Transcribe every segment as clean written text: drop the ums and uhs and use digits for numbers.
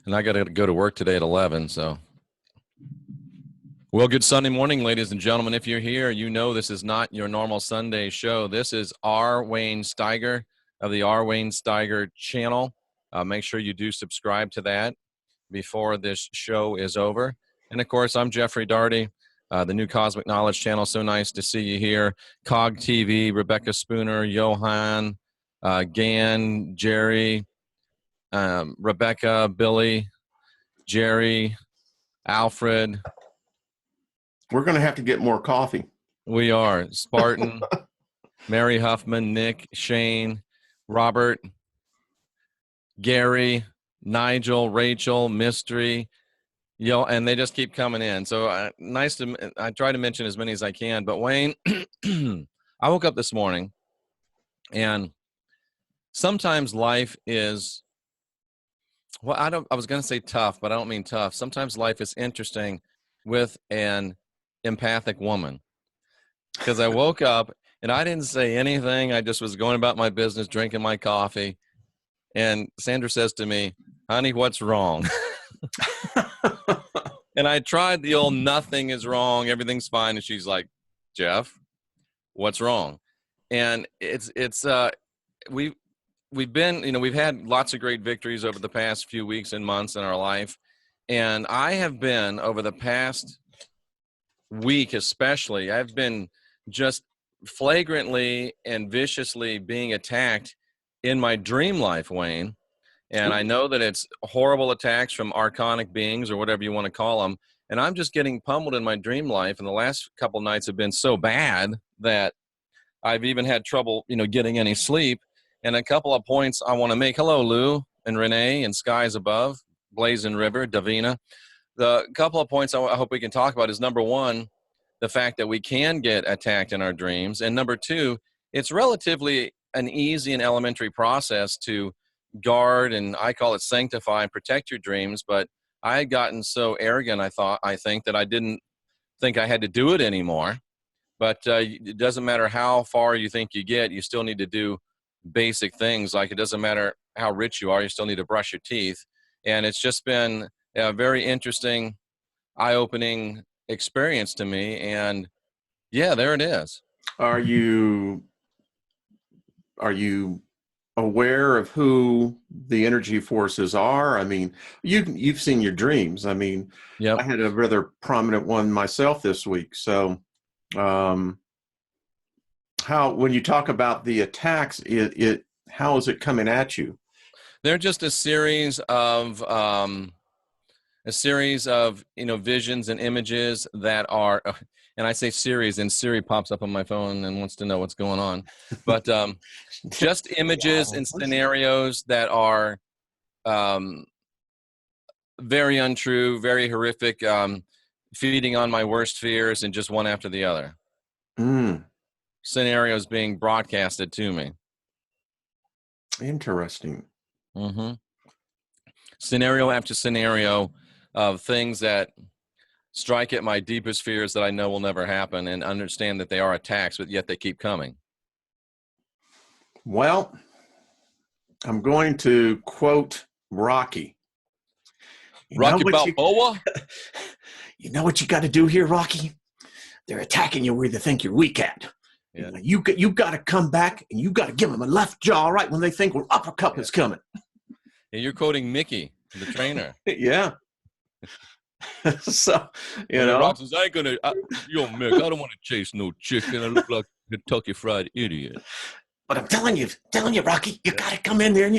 And I got to go to work today at 11. So, well, good Sunday morning, ladies and gentlemen. If you're here, you know this is not your normal Sunday show. This is R. Wayne Steiger of the R. Wayne Steiger channel. Make sure you do subscribe to that before this show is over. And, of course, I'm Jeffrey Daugherty, the new Cosmic Knowledge channel. So nice to see you here. Cog TV, Rebecca Spooner, Johan, Gan, Jerry, Rebecca, Billy, Jerry, Alfred. We're going to have to get more coffee. We are. Spartan, Mary Huffman, Nick, Shane, Robert, Gary, Nigel, Rachel, Mystery, and they just keep coming in. So I try to mention as many as I can. But Wayne, I woke up this morning, and sometimes life is, well, I was going to say tough, but I don't mean tough. Sometimes life is interesting with an empathic woman, because I woke up and I didn't say anything. I just was going about my business, drinking my coffee. And Sandra says to me, "Honey, what's wrong?" And I tried the old nothing is wrong, everything's fine. And she's like, "Jeff, what's wrong?" And we've been, we've had lots of great victories over the past few weeks and months in our life. And I have been, over the past week especially, I've been just flagrantly and viciously being attacked in my dream life, Wayne. And I know that it's horrible attacks from archonic beings or whatever you want to call them. And I'm just getting pummeled in my dream life. And the last couple nights have been so bad that I've even had trouble, getting any sleep. And a couple of points I want to make. Hello, Lou and Renee and Skies Above, Blazing River, Davina. The couple of points I hope we can talk about is, number one, the fact that we can get attacked in our dreams. And number two, it's relatively an easy and elementary process to guard, and I call it sanctify and protect your dreams. But I had gotten so arrogant, I think that I didn't think I had to do it anymore. But it doesn't matter how far you think you get, you still need to do basic things. Like, it doesn't matter how rich you are, you still need to brush your teeth. And it's just been a very interesting, eye-opening experience to me. And yeah, there it is. Are you aware of who the energy forces are? I mean, you've seen your dreams. I mean, yep. I had a rather prominent one myself this week. So when you talk about the attacks, how is it coming at you? They're just a series of visions and images that are, and I say series, and Siri pops up on my phone and wants to know what's going on. But just images and scenarios that are very untrue, very horrific, feeding on my worst fears, and just one after the other. Scenarios being broadcasted to me. Interesting. Mm-hmm. Scenario after scenario of things that strike at my deepest fears that I know will never happen, and understand that they are attacks, but yet they keep coming. Well, I'm going to quote Rocky. Rocky Balboa? You know what you got to do here, Rocky? They're attacking you where they think you're weak at. Yeah. You got to come back, and you got to give them a left jaw right when they think an uppercut is coming. Yeah, you're quoting Mickey, the trainer. Yeah. So, Rock says, I ain't gonna, Mick, I don't want to chase no chicken. I look like a Kentucky Fried idiot. But I'm telling you, Rocky, you got to come in there,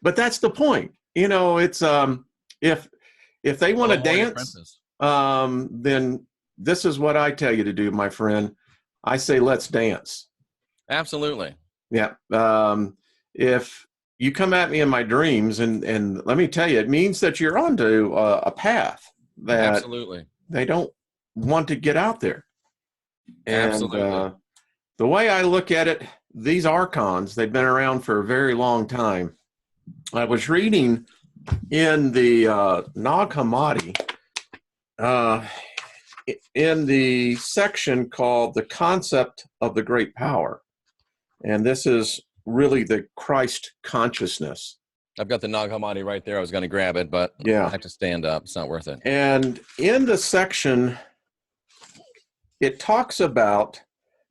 but that's the point. It's if they want to dance, then this is what I tell you to do, my friend. I say, let's dance. Absolutely. Yeah. If you come at me in my dreams, and let me tell you, it means that you're onto a path that absolutely they don't want to get out there. And absolutely. The way I look at it, these archons, they've been around for a very long time. I was reading in the Nag Hammadi, in the section called The Concept of the Great Power. And this is really the Christ consciousness. I've got the Nag Hammadi right there. I was going to grab it, but Yeah. I have to stand up. It's not worth it. And in the section, it talks about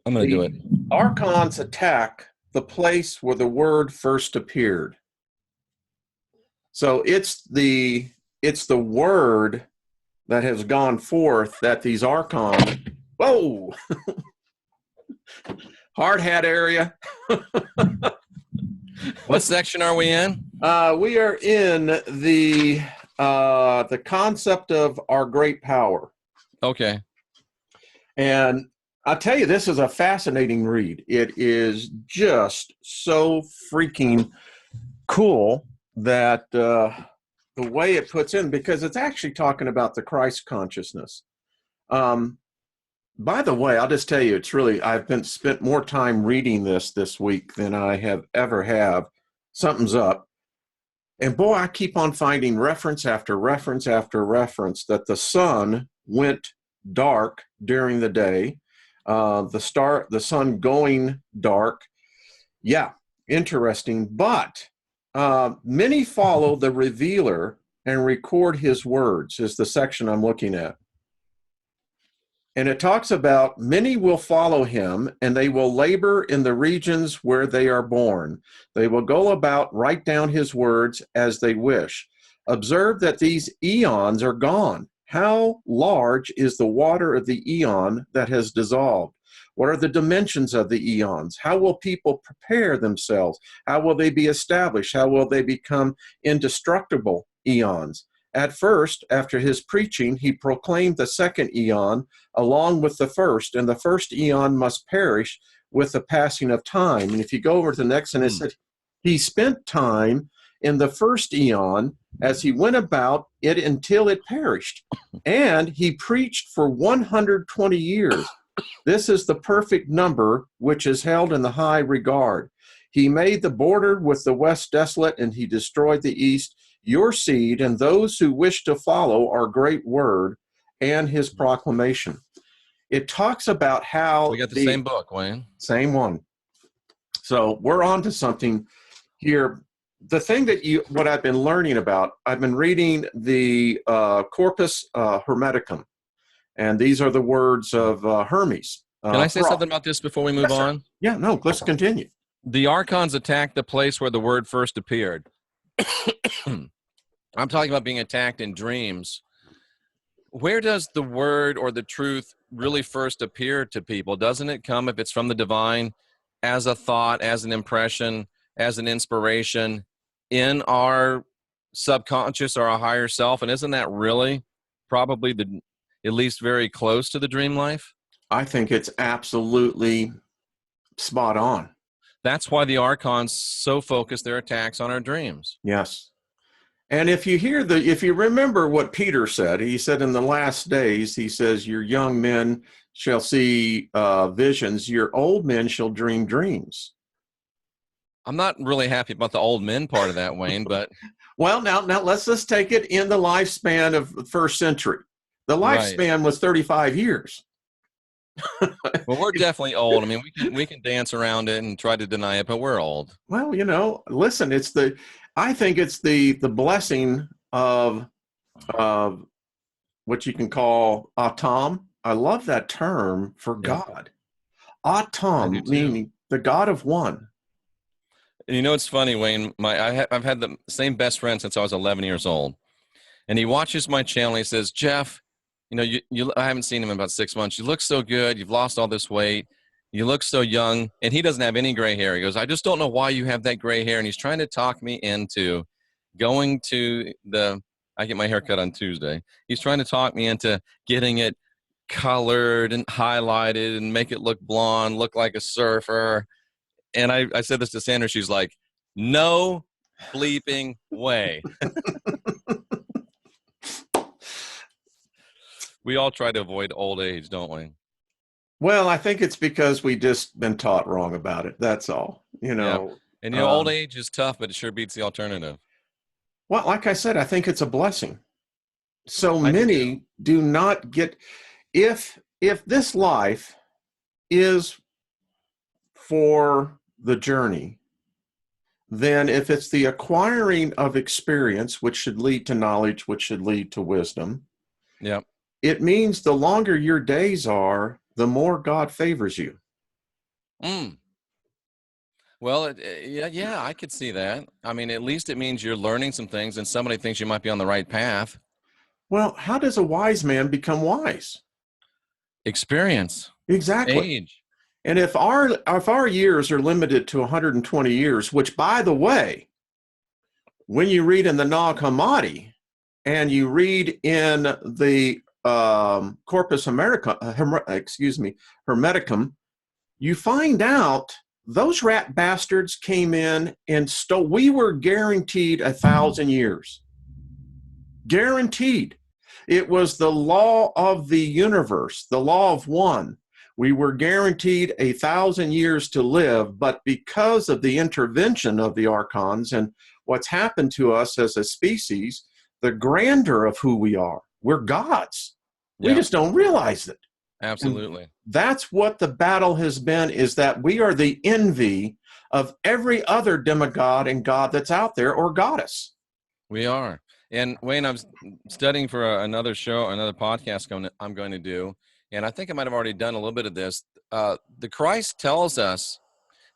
I'm going to do it. Archons attack the place where the word first appeared. So it's the word that has gone forth that these Archons, whoa, hard hat area. What section are we in? We are in the concept of our great power. Okay. And I'll tell you, this is a fascinating read. It is just so freaking cool that the way it puts in, because it's actually talking about the Christ consciousness. By the way, I'll just tell you, I've spent more time reading this week than I have ever have. Something's up. And boy, I keep on finding reference after reference after reference that the sun went dark during the day. The sun going dark. Yeah, interesting. But many follow the revealer and record his words, is the section I'm looking at. And it talks about many will follow him, and they will labor in the regions where they are born. They will go about, write down his words as they wish. Observe that these eons are gone. How large is the water of the eon that has dissolved? What are the dimensions of the eons? How will people prepare themselves? How will they be established? How will they become indestructible eons? At first, after his preaching, he proclaimed the second eon along with the first, and the first eon must perish with the passing of time. And if you go over to the next one, it said, he spent time in the first eon as he went about it until it perished. And he preached for 120 years. This is the perfect number which is held in the high regard. He made the border with the west desolate, and he destroyed the east. Your seed and those who wish to follow our great word and his proclamation. It talks about how we got the same book, Wayne. Same one. So we're on to something here. The thing what I've been learning about, I've been reading the Corpus Heremeticum, and these are the words of Hermes. Can I say something about this before we move on? Yeah, no, let's continue. The Archons attacked the place where the word first appeared. I'm talking about being attacked in dreams. Where does the word or the truth really first appear to people? Doesn't it come, if it's from the divine, as a thought, as an impression, as an inspiration in our subconscious or our higher self? And isn't that really probably at least very close to the dream life? I think it's absolutely spot on. That's why the Archons so focus their attacks on our dreams. Yes. And if you remember what Peter said, he said in the last days, he says, your young men shall see visions, your old men shall dream dreams. I'm not really happy about the old men part of that, Wayne, but... Well, now let's just take it in the lifespan of the first century. The lifespan was 35 years. Well, we're definitely old. I mean, we can dance around it and try to deny it, but we're old. Well, listen, I think it's the blessing of what you can call ATUM. I love that term for God. ATUM, meaning the God of one. And it's funny, Wayne. I've had the same best friend since I was 11 years old, and he watches my channel. And he says, Jeff, I haven't seen him in about 6 months. You look so good. You've lost all this weight. You look so young. And he doesn't have any gray hair. He goes, I just don't know why you have that gray hair. And he's trying to talk me into going to I get my hair cut on Tuesday. He's trying to talk me into getting it colored and highlighted and make it look blonde, look like a surfer. And I said this to Sandra. She's like, no bleeping way. We all try to avoid old age, don't we? Well, I think it's because we just been taught wrong about it. That's all, Yeah. And old age is tough, but it sure beats the alternative. Well, like I said, I think it's a blessing. So many do not get, if this life is for the journey, then if it's the acquiring of experience, which should lead to knowledge, which should lead to wisdom, yeah, it means the longer your days are, the more God favors you. Mm. Well, yeah, I could see that. I mean, at least it means you're learning some things and somebody thinks you might be on the right path. Well, how does a wise man become wise? Experience, Exactly. age. And if our years are limited to 120 years, which, by the way, when you read in the Nag Hammadi and you read in the Corpus Heremeticum, you find out those rat bastards came in and stole. We were guaranteed 1,000 years. Guaranteed. It was the law of the universe, the law of one. We were guaranteed 1,000 years to live, but because of the intervention of the archons and what's happened to us as a species, the grandeur of who we are, we're gods. Yeah. We just don't realize it. Absolutely. And that's what the battle has been, is that we are the envy of every other demigod and god that's out there, or goddess. We are. And Wayne, I'm studying for another show, another podcast I'm going to do. And I think I might have already done a little bit of this. The Christ tells us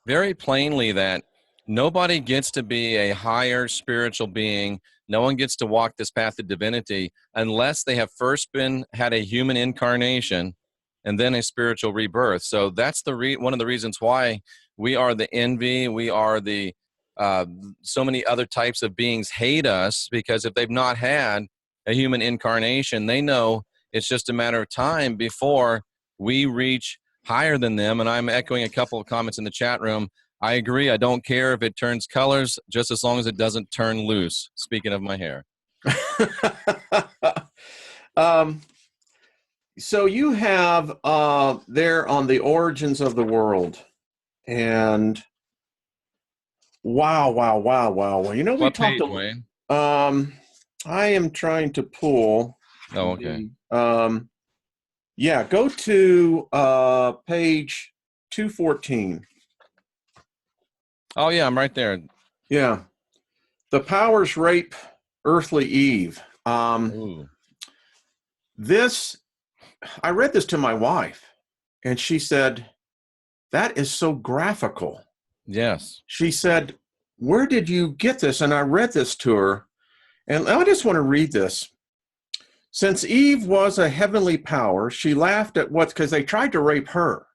very plainly that nobody gets to be a higher spiritual being. No one gets to walk this path of divinity unless they have first had a human incarnation and then a spiritual rebirth. So that's one of the reasons why we are the envy. We are the so many other types of beings hate us, because if they've not had a human incarnation, they know it's just a matter of time before we reach higher than them. And I'm echoing a couple of comments in the chat room. I agree. I don't care if it turns colors, just as long as it doesn't turn loose. Speaking of my hair. So you have there on the origins of the world, and wow. You know, what page, Wayne? I am trying to pull. Oh, okay. Yeah, go to page 214. Oh, yeah, I'm right there. Yeah. The powers rape earthly Eve. I read this to my wife, and she said, that is so graphical. Yes. She said, where did you get this? And I read this to her, and I just want to read this. Since Eve was a heavenly power, she laughed at because they tried to rape her.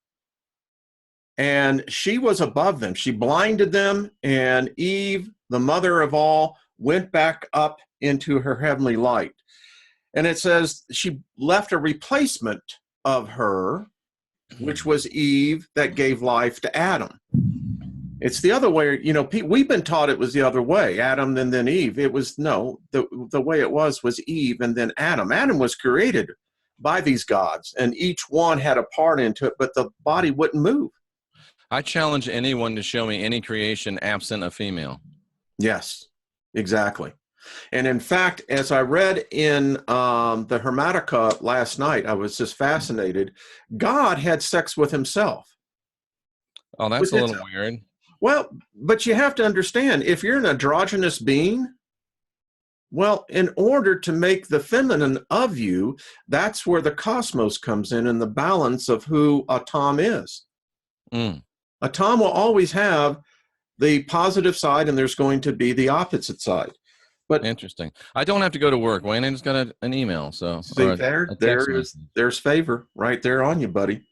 And she was above them. She blinded them, and Eve, the mother of all, went back up into her heavenly light. And it says she left a replacement of her, which was Eve, that gave life to Adam. It's the other way. You know, we've been taught it was the other way, Adam and then Eve. It was no, the way it was Eve and then Adam. Adam was created by these gods, and each one had a part into it, but the body wouldn't move. I challenge anyone to show me any creation absent a female. Yes, exactly. And in fact, as I read in the Hermetica last night, I was just fascinated. God had sex with himself. Oh, that's a little weird. Well, but you have to understand, if you're an androgynous being, well, in order to make the feminine of you, that's where the cosmos comes in and the balance of who ATUM is. ATUM will always have the positive side, and there's going to be the opposite side. But interesting. I don't have to go to work, Wayne. I just got an email. So see, there's favor right there on you, buddy.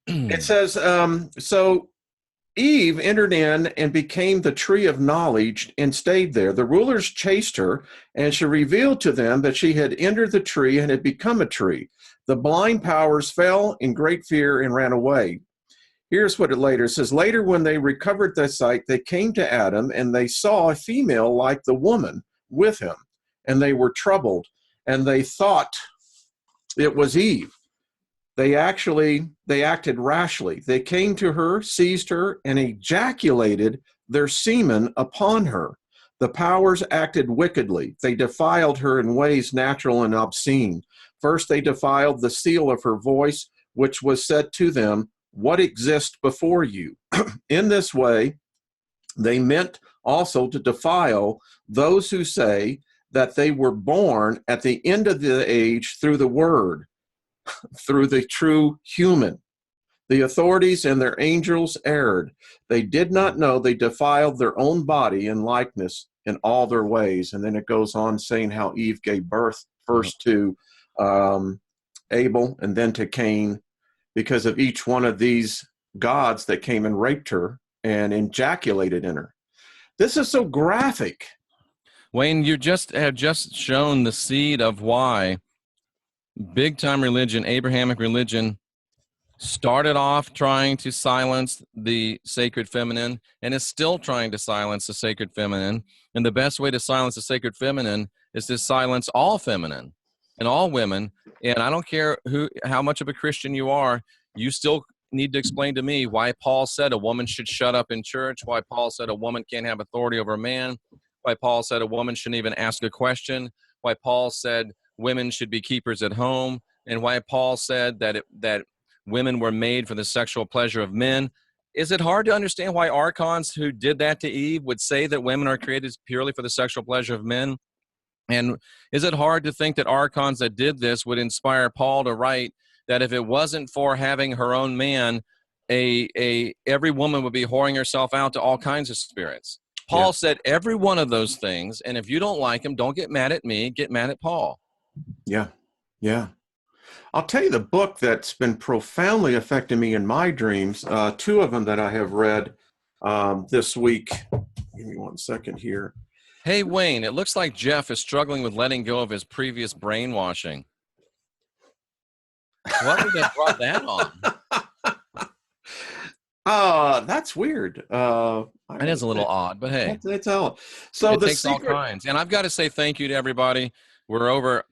It says, so Eve entered in and became the tree of knowledge and stayed there. The rulers chased her, and she revealed to them that she had entered the tree and had become a tree. The blind powers fell in great fear and ran away. Here's what it later says. Later, when they recovered their sight, they came to Adam, and they saw a female like the woman with him, and they were troubled, and they thought it was Eve. They acted rashly. They came to her, seized her, and ejaculated their semen upon her. The powers acted wickedly. They defiled her in ways natural and obscene. First, they defiled the seal of her voice, which was said to them, what exists before you? In this way, They meant also to defile those who say that they were born at the end of the age through the Word, through the true human. The authorities and their angels erred. They did not know they defiled their own body and likeness in all their ways. And then it goes on saying how Eve gave birth first to Abel and then to Cain, because of each one of these gods that came and raped her and ejaculated in her. This is so graphic. Wayne, you have just shown the seed of why big-time religion, Abrahamic religion, started off trying to silence the sacred feminine and is still trying to silence the sacred feminine. And the best way to silence the sacred feminine is to silence all feminine and all women. And I don't care how much of a Christian you are, you still need to explain to me why Paul said a woman should shut up in church, why Paul said a woman can't have authority over a man, why Paul said a woman shouldn't even ask a question, why Paul said women should be keepers at home, and why Paul said that women were made for the sexual pleasure of men. Is it hard to understand why archons who did that to Eve would say that women are created purely for the sexual pleasure of men? And is it hard to think that archons that did this would inspire Paul to write that if it wasn't for having her own man, every woman would be whoring herself out to all kinds of spirits? Paul said every one of those things, and if you don't like them, don't get mad at me, get mad at Paul. Yeah, yeah. I'll tell you the book that's been profoundly affecting me in my dreams, two of them that I have read this week. Give me 1 second here. Hey, Wayne, it looks like Jeff is struggling with letting go of his previous brainwashing. What would have brought that on? That's weird. It is a little odd, but hey. It's all. So it takes all kinds. And I've got to say thank you to everybody. We're over...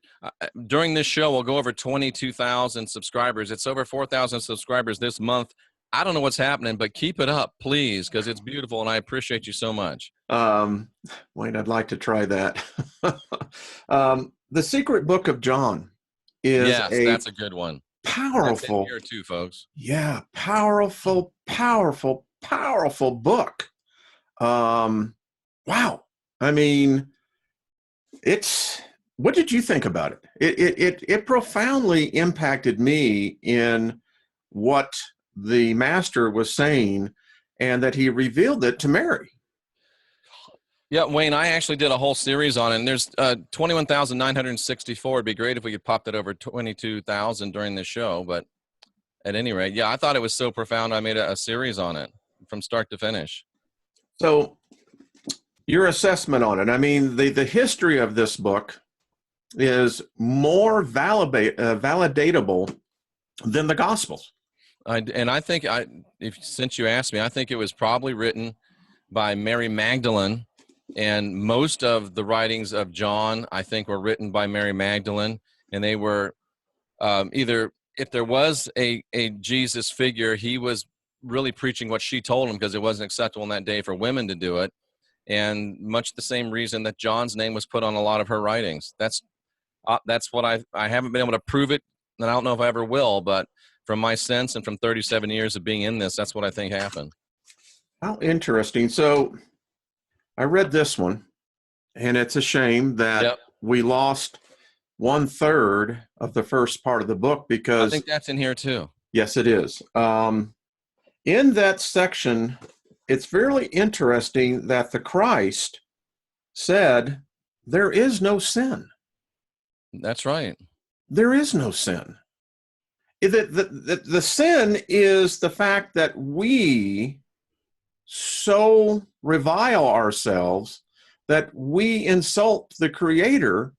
during this show, we'll go over 22,000 subscribers. It's over 4,000 subscribers this month. I don't know what's happening, but keep it up, please, because it's beautiful, and I appreciate you so much. Wayne, I'd like to try that. The Secret Book of John is that's a good one. Powerful. That's in here too, folks. Yeah, powerful book. Wow. I mean, what did you think about it? It profoundly impacted me in what the master was saying, and that he revealed it to Mary. Yeah, Wayne, I actually did a whole series on it, and there's 21,964. It'd be great if we could pop that over 22,000 during this show, but at any rate, yeah, I thought it was so profound, I made a series on it from start to finish. So your assessment on it, I mean, the history of this book is more validatable than the Gospels. I think, since you asked me, I think it was probably written by Mary Magdalene, and most of the writings of John, I think, were written by Mary Magdalene, and they were either, if there was a Jesus figure, he was really preaching what she told him, because it wasn't acceptable in that day for women to do it, and much the same reason that John's name was put on a lot of her writings. That's what I haven't been able to prove it, and I don't know if I ever will, but from my sense and from 37 years of being in this, that's what I think happened. How interesting. So I read this one, and it's a shame that we lost 1/3 of the first part of the book, because I think that's in here too. Yes, it is. In that section, it's very interesting that the Christ said, there is no sin. That's right. There is no sin. The sin is the fact that we so revile ourselves that we insult the Creator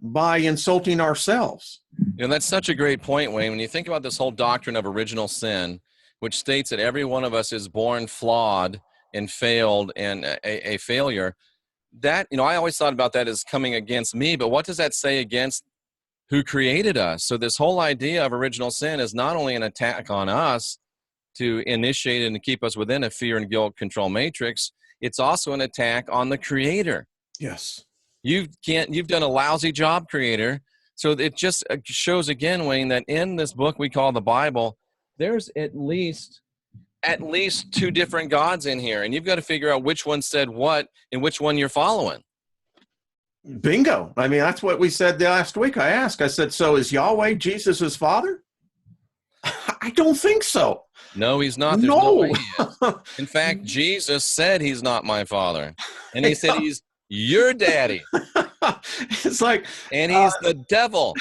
by insulting ourselves. You know, that's such a great point, Wayne. When you think about this whole doctrine of original sin, which states that every one of us is born flawed and failed and a failure, that, I always thought about that as coming against me, but what does that say against who created us? So this whole idea of original sin is not only an attack on us to initiate and keep us within a fear and guilt control matrix, it's also an attack on the Creator. Yes. You've done a lousy job, Creator. So it just shows again, Wayne, that in this book we call the Bible, there's at least at least two different gods in here, and you've got to figure out which one said what and which one you're following. Bingo. I mean, that's what we said last week. I said, so is Yahweh Jesus' father? I don't think so. No, he's not. There's no way he is. In fact, Jesus said he's not my father. And he said he's your daddy. It's like, and he's the devil.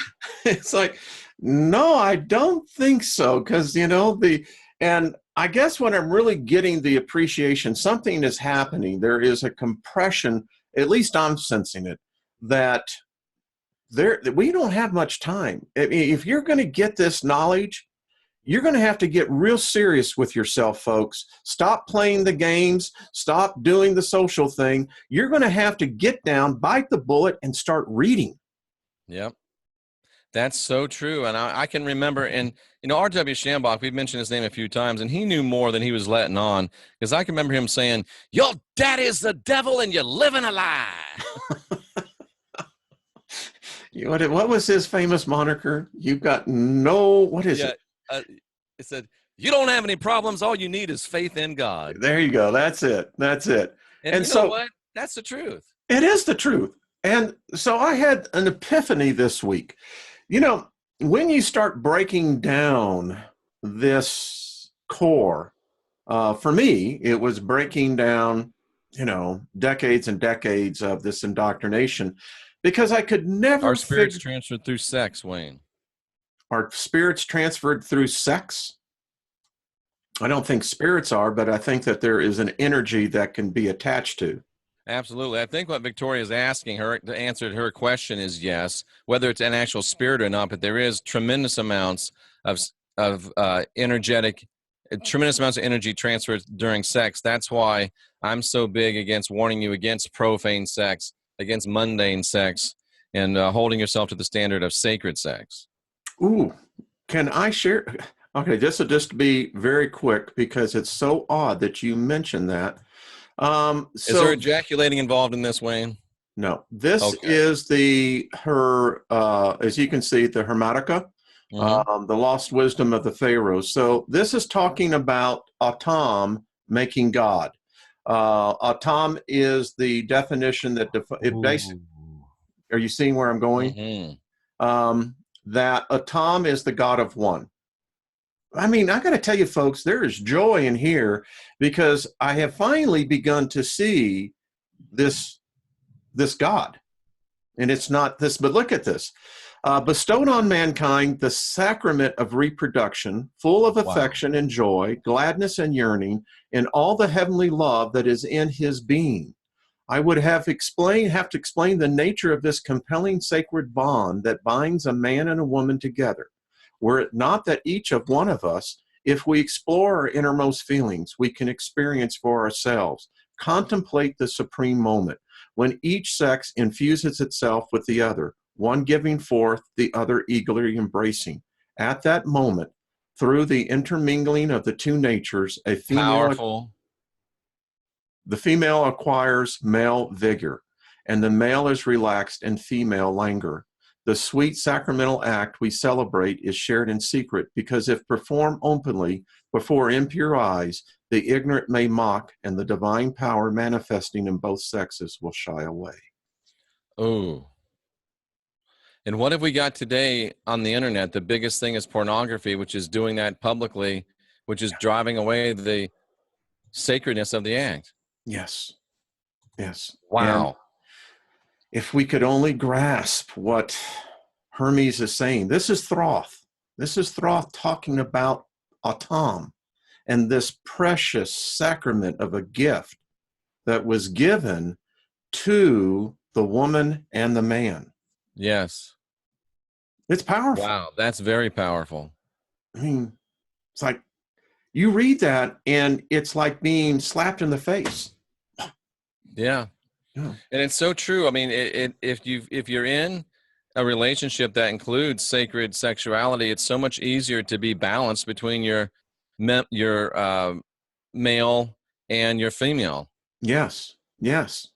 It's like, no, I don't think so. Because, and I guess when I'm really getting the appreciation, something is happening. There is a compression, at least I'm sensing it, that we don't have much time. If you're going to get this knowledge, you're going to have to get real serious with yourself, folks. Stop playing the games. Stop doing the social thing. You're going to have to get down, bite the bullet, and start reading. Yep. That's so true. And I can remember, and R.W. Shambach, we've mentioned his name a few times, and he knew more than he was letting on, because I can remember him saying, your daddy's the devil and you're living a lie. What was his famous moniker? You've got no, what is it? It said, you don't have any problems. All you need is faith in God. There you go. That's it. And you know what? That's the truth. It is the truth. And so I had an epiphany this week. When you start breaking down this core, for me, it was breaking down, decades and decades of this indoctrination, because I could never. Our spirits transferred through sex, Wayne. Are spirits transferred through sex? I don't think spirits are, but I think that there is an energy that can be attached to. Absolutely. I think what Victoria is asking her, the answer to her question is yes, whether it's an actual spirit or not, but there is tremendous amounts of energy transferred during sex. That's why I'm so big against warning you against profane sex, against mundane sex, and holding yourself to the standard of sacred sex. Ooh, can I share? Okay, this will just be very quick because it's so odd that you mentioned that. Is there ejaculating involved in this, Wayne? No. This is as you can see, the Hermetica, the lost wisdom of the pharaohs. So this is talking about ATUM making God. ATUM is the definition that it basically. Are you seeing where I'm going? Mm-hmm. That ATUM is the God of one. I mean, I got to tell you, folks, there is joy in here because I have finally begun to see this God. And it's not this, but look at this. Bestowed on mankind the sacrament of reproduction, full of affection and joy, gladness and yearning, and all the heavenly love that is in his being. I would have to explain the nature of this compelling sacred bond that binds a man and a woman together. Were it not that each of one of us, if we explore our innermost feelings, we can experience for ourselves, contemplate the supreme moment, when each sex infuses itself with the other, one giving forth, the other eagerly embracing. At that moment, through the intermingling of the two natures, the female acquires male vigor, and the male is relaxed in female languor. The sweet sacramental act we celebrate is shared in secret because if performed openly before impure eyes, the ignorant may mock and the divine power manifesting in both sexes will shy away. Oh. And what have we got today on the internet? The biggest thing is pornography, which is doing that publicly, which is driving away the sacredness of the act. Yes. Yes. Wow. And if we could only grasp what Hermes is saying, this is Thoth. This is Thoth talking about ATUM and this precious sacrament of a gift that was given to the woman and the man. Yes. It's powerful. Wow, that's very powerful. I mean, it's like you read that and it's like being slapped in the face. Yeah. And it's so true. I mean, if you're in a relationship that includes sacred sexuality, it's so much easier to be balanced between your male and your female. Yes. Yes.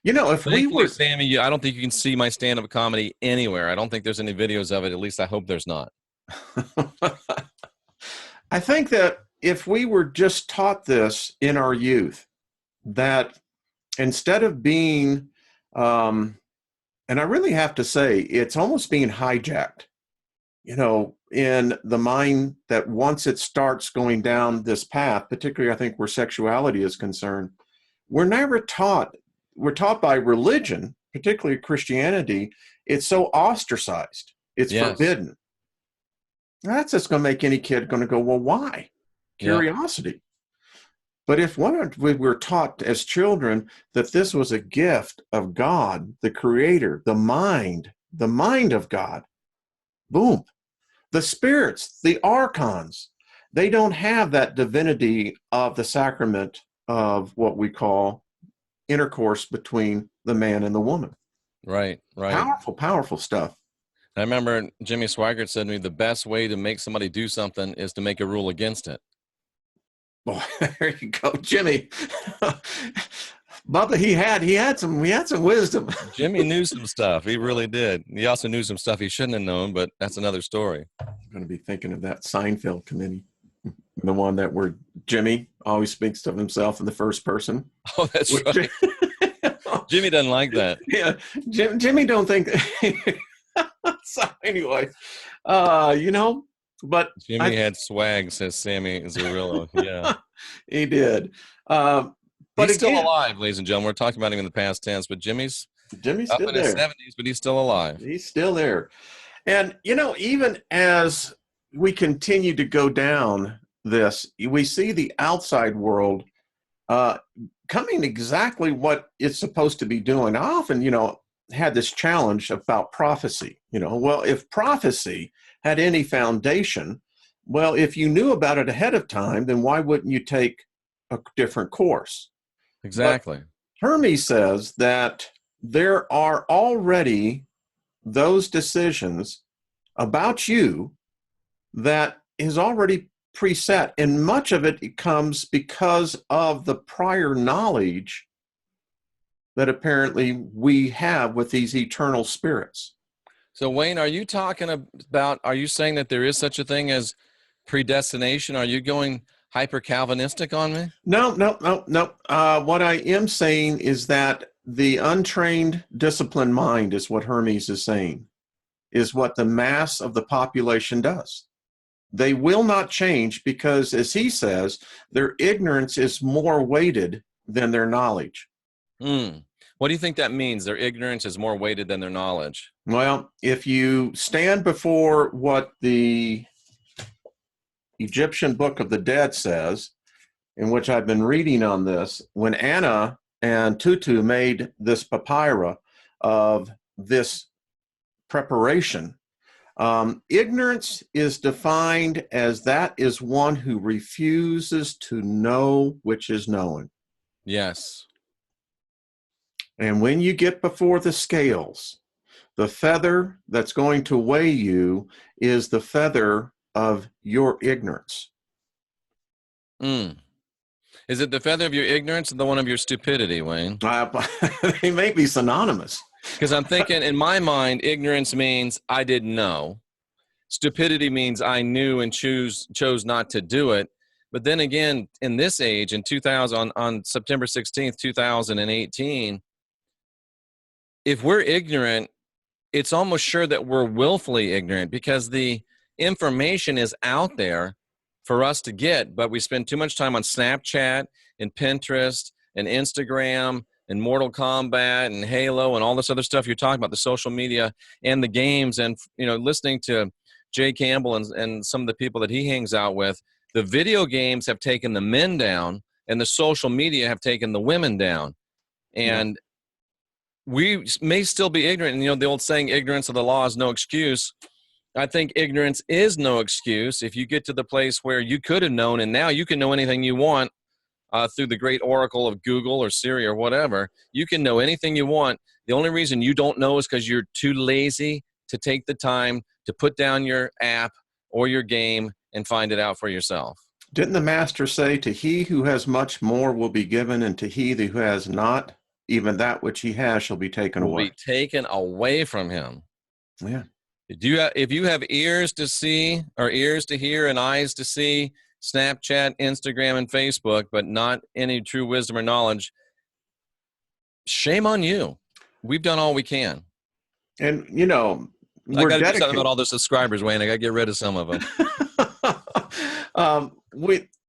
If we were, Sammy, I don't think you can see my stand-up comedy anywhere. I don't think there's any videos of it. At least I hope there's not. I think that if we were just taught this in our youth, that instead of being, and I really have to say, it's almost being hijacked, in the mind, that once it starts going down this path, particularly I think where sexuality is concerned, we're never taught, we're taught by religion, particularly Christianity, it's so ostracized, it's forbidden. That's just going to make any kid going to go, well, why? Curiosity. But if we were taught as children that this was a gift of God, the Creator, the mind of God, boom. The spirits, the archons, they don't have that divinity of the sacrament of what we call intercourse between the man and the woman. Right. Powerful, powerful stuff. I remember Jimmy Swaggart said to me, the best way to make somebody do something is to make a rule against it. Boy, there you go, Jimmy. Bubba, he had some wisdom. Jimmy knew some stuff. He really did. He also knew some stuff he shouldn't have known, but that's another story. I'm going to be thinking of that Seinfeld committee, the one that where Jimmy always speaks of himself in the first person. Oh, that's right. Jimmy doesn't like that. Yeah, Jimmy don't think. So anyway, but Jimmy had swag, says Sammy Zarillo. Yeah, he did. But he's still alive, ladies and gentlemen. We're talking about him in the past tense, but Jimmy's up still in his 70s, but he's still alive. He's still there. And, even as we continue to go down this, we see the outside world coming exactly what it's supposed to be doing. I often, had this challenge about prophecy. Well, if prophecy had any foundation, well, if you knew about it ahead of time, then why wouldn't you take a different course? Exactly. But Hermes says that there are already those decisions about you that is already preset, and much of it comes because of the prior knowledge that apparently we have with these eternal spirits. So, Wayne, are you saying that there is such a thing as predestination? Are you going hyper-Calvinistic on me? No. What I am saying is that the untrained, disciplined mind is what Hermes is saying, is what the mass of the population does. They will not change because, as he says, their ignorance is more weighted than their knowledge. What do you think that means? Their ignorance is more weighted than their knowledge. Well, if you stand before what the Egyptian Book of the Dead says, in which I've been reading on this, when Anna and Tutu made this papyra of this preparation, ignorance is defined as that is one who refuses to know which is known. Yes. And when you get before the scales, the feather that's going to weigh you is the feather of your ignorance. Is it the feather of your ignorance or the one of your stupidity, Wayne? They may be synonymous. Because I'm thinking, in my mind, ignorance means I didn't know. Stupidity means I knew and chose not to do it. But then again, in this age, in 2000, on September 16th, 2018, if we're ignorant, it's almost sure that we're willfully ignorant because the information is out there for us to get, but we spend too much time on Snapchat and Pinterest and Instagram and Mortal Kombat and Halo and all this other stuff you're talking about, the social media and the games, and listening to Jay Campbell and some of the people that he hangs out with. The video games have taken the men down and the social media have taken the women down. And we may still be ignorant. And, the old saying, ignorance of the law is no excuse. I think ignorance is no excuse. If you get to the place where you could have known and now you can know anything you want through the great oracle of Google or Siri or whatever, you can know anything you want. The only reason you don't know is because you're too lazy to take the time to put down your app or your game and find it out for yourself. Didn't the master say, to he who has much more will be given, and to he who has not, even that which he has shall be taken away. Will be taken away from him. Yeah. If you have ears to see or ears to hear and eyes to see, Snapchat, Instagram, and Facebook, but not any true wisdom or knowledge, shame on you. We've done all we can. And, you know, I got to do something about all the subscribers, Wayne. I got to get rid of some of them.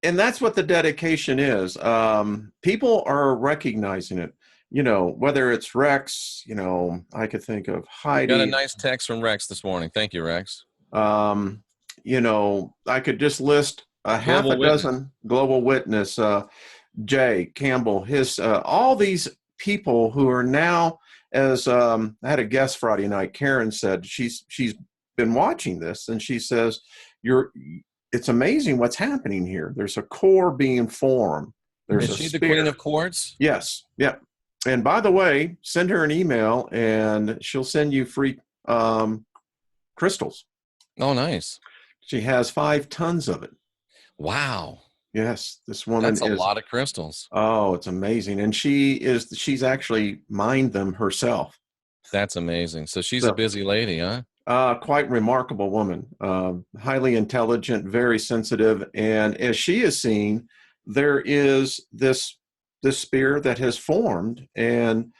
And that's what the dedication is. People are recognizing it. You know, whether it's Rex, you know, I could think of Heidi. Got a nice text from Rex this morning. Thank you, Rex. You know, I could just list half a dozen Global Witness, Jay Campbell, all these people who are now, as I had a guest Friday night, Karen said she's been watching this, and she says, it's amazing what's happening here. There's a core being formed. Is she the Queen of Quartz? Yes. Yeah. And by the way, send her an email and she'll send you free crystals. Oh, nice. She has 5 tons of it. Wow. Yes. This woman That's a lot of crystals. Oh, it's amazing. And she's actually mined them herself. That's amazing. So she's a busy lady, huh? Quite remarkable woman, highly intelligent, very sensitive. And as she is seeing, there is this sphere that has formed, and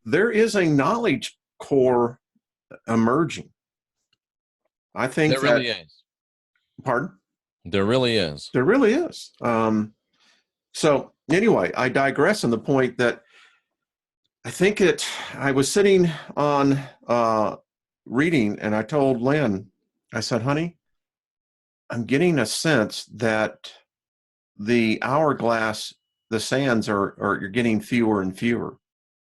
there is a knowledge core emerging. I think there really is. Pardon? There really is. There really is. So anyway, I digress on the point that I was sitting on reading, and I told Lynn, I said, honey, I'm getting a sense that the hourglass, the sands are getting fewer and fewer.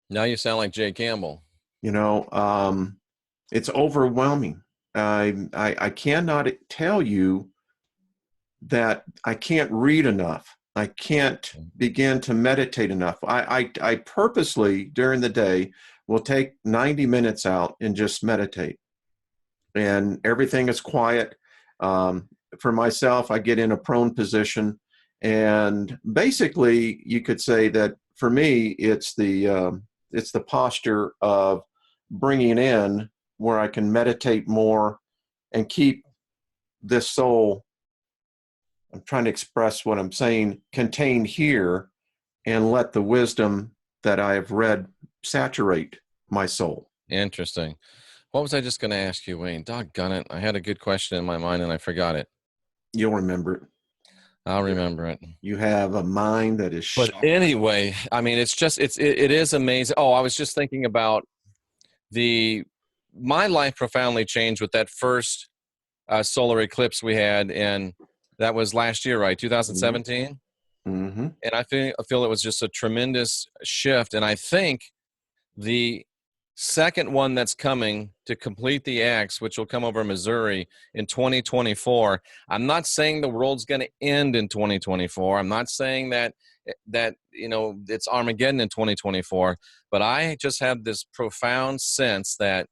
Now you sound like Jay Campbell. You know, it's overwhelming. I cannot tell you that I can't read enough. I can't begin to meditate enough. I purposely during the day will take 90 minutes out and just meditate. And everything is quiet. For myself, I get in a prone position. And basically, you could say that for me, it's the posture of bringing in where I can meditate more and keep this soul, I'm trying to express what I'm saying, contained here, and let the wisdom that I have read saturate my soul. Interesting. What was I just going to ask you, Wayne? Doggone it. I had a good question in my mind and I forgot it. You'll remember it. I'll remember it. You have a mind that is sharp. But anyway, I mean, it is amazing. Oh, I was just thinking about my life profoundly changed with that first solar eclipse we had, and that was last year, right? 2017. Mm-hmm. And I feel it was just a tremendous shift. And I think the second one that's coming to complete the X, which will come over Missouri in 2024. I'm not saying the world's going to end in 2024. I'm not saying that it's Armageddon in 2024. But I just have this profound sense that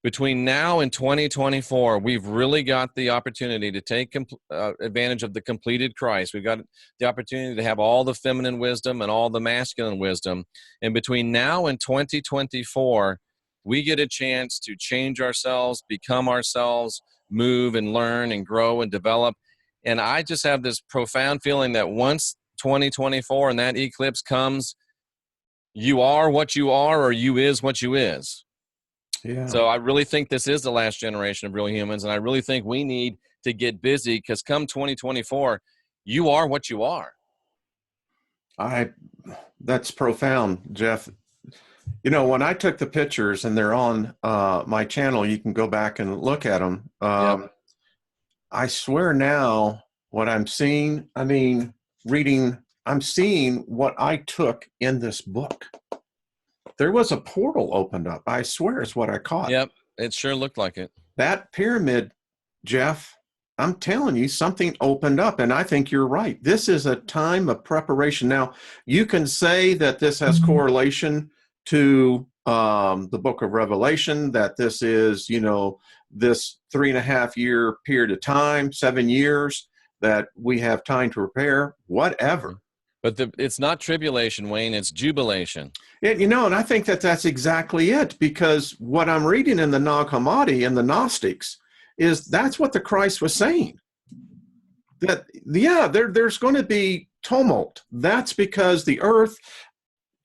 between now and 2024, we've really got the opportunity to take advantage of the completed Christ. We've got the opportunity to have all the feminine wisdom and all the masculine wisdom. And between now and 2024, we get a chance to change ourselves, become ourselves, move and learn and grow and develop. And I just have this profound feeling that once 2024 and that eclipse comes, you are what you are, or you is what you is. Yeah. So I really think this is the last generation of real humans, and I really think we need to get busy, because come 2024, you are what you are. That's profound, Jeff. You know, when I took the pictures, and they're on my channel, you can go back and look at them. Yep. I swear now what I'm seeing, I'm seeing what I took in this book. There was a portal opened up. I swear is what I caught. Yep, it sure looked like it. That pyramid, Jeff, I'm telling you, something opened up, and I think you're right. This is a time of preparation. Now, you can say that this has correlation to the book of Revelation, that this is, this 3.5 year period of time, 7 years, that we have time to prepare, whatever. But it's not tribulation, Wayne, it's jubilation. And I think that's exactly it, because what I'm reading in the Nag Hammadi and the Gnostics is that's what the Christ was saying. that yeah, there's going to be tumult. That's because the earth,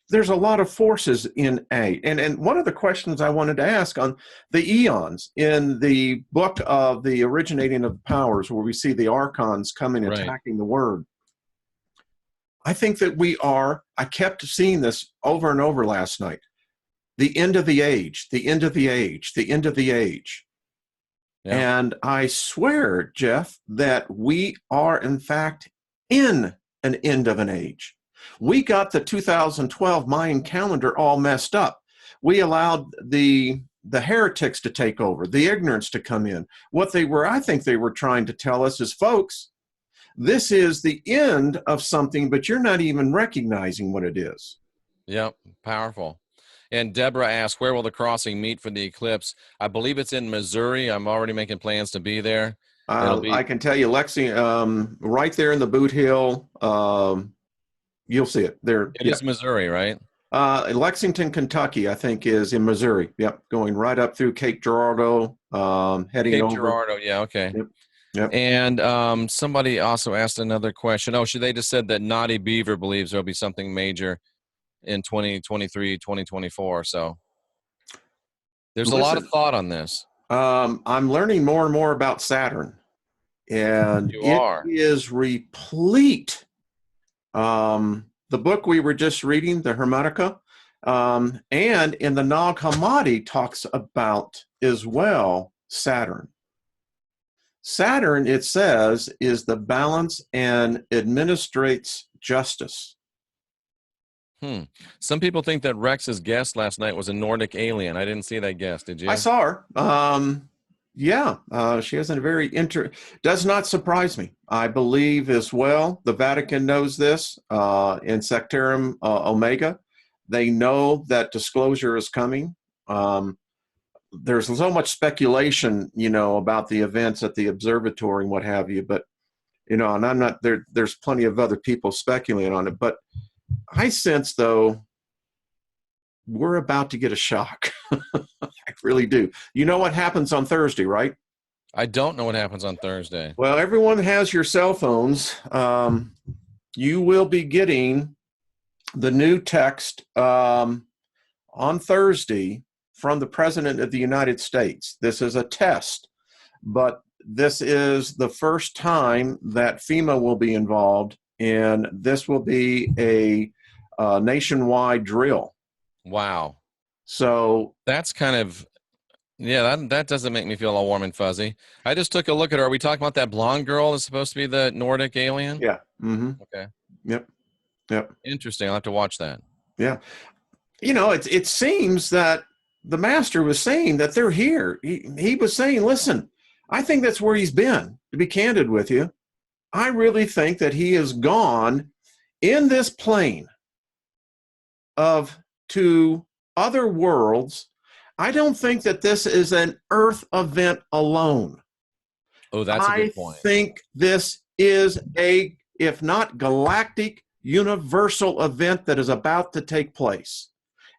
there's a lot of forces in A. And one of the questions I wanted to ask on the eons in the book of the originating of the powers, where we see the archons coming attacking the word, I think that I kept seeing this over and over last night. The end of the age, the end of the age, the end of the age. Yeah. And I swear, Jeff, that we are in fact in an end of an age. We got the 2012 Mayan calendar all messed up. We allowed the heretics to take over, the ignorance to come in. I think they were trying to tell us is, folks, this is the end of something, but you're not even recognizing what it is. Yep, powerful. And Deborah asked, where will the crossing meet for the eclipse? I believe it's in Missouri. I'm already making plans to be there. I can tell you, Lexington, right there in the Boot Hill, you'll see it there. It is Missouri, right? Lexington, Kentucky, I think, is in Missouri. Yep, going right up through Cape Girardeau, heading Cape over. Girardeau, yeah, okay. Yep. And somebody also asked another question. Oh, they just said that Naughty Beaver believes there'll be something major in 2023, 2024. So there's a lot of thought on this. I'm learning more and more about Saturn, and it is replete. The book we were just reading, the Hermetica, and in the Nag Hammadi talks about as well Saturn. Saturn, it says, is the balance and administrates justice. Some people think that Rex's guest last night was a Nordic alien. I didn't see that guest. Did you? I saw her. Yeah, she has a very does not surprise me. I believe as well, the Vatican knows this in Sectarum Omega. They know that disclosure is coming. There's so much speculation, about the events at the observatory and what have you, but, and I'm not there. There's plenty of other people speculating on it, but I sense, though, we're about to get a shock. I really do. You know what happens on Thursday, right? I don't know what happens on Thursday. Well, everyone has your cell phones. You will be getting the new text on Thursday from the President of the United States. This is a test, but this is the first time that FEMA will be involved, and this will be a nationwide drill. Wow. So that's kind of, that doesn't make me feel all warm and fuzzy. I just took a look at her. Are we talking about that blonde girl that's supposed to be the Nordic alien? Yeah. Mm-hmm. Okay. Yep. Interesting. I'll have to watch that. Yeah. It seems that the master was saying that they're here. He was saying, listen, I think that's where he's been, to be candid with you. I really think that he has gone in this plane to other worlds. I don't think that this is an Earth event alone. Oh, that's a good point. I think this is if not galactic, universal event that is about to take place.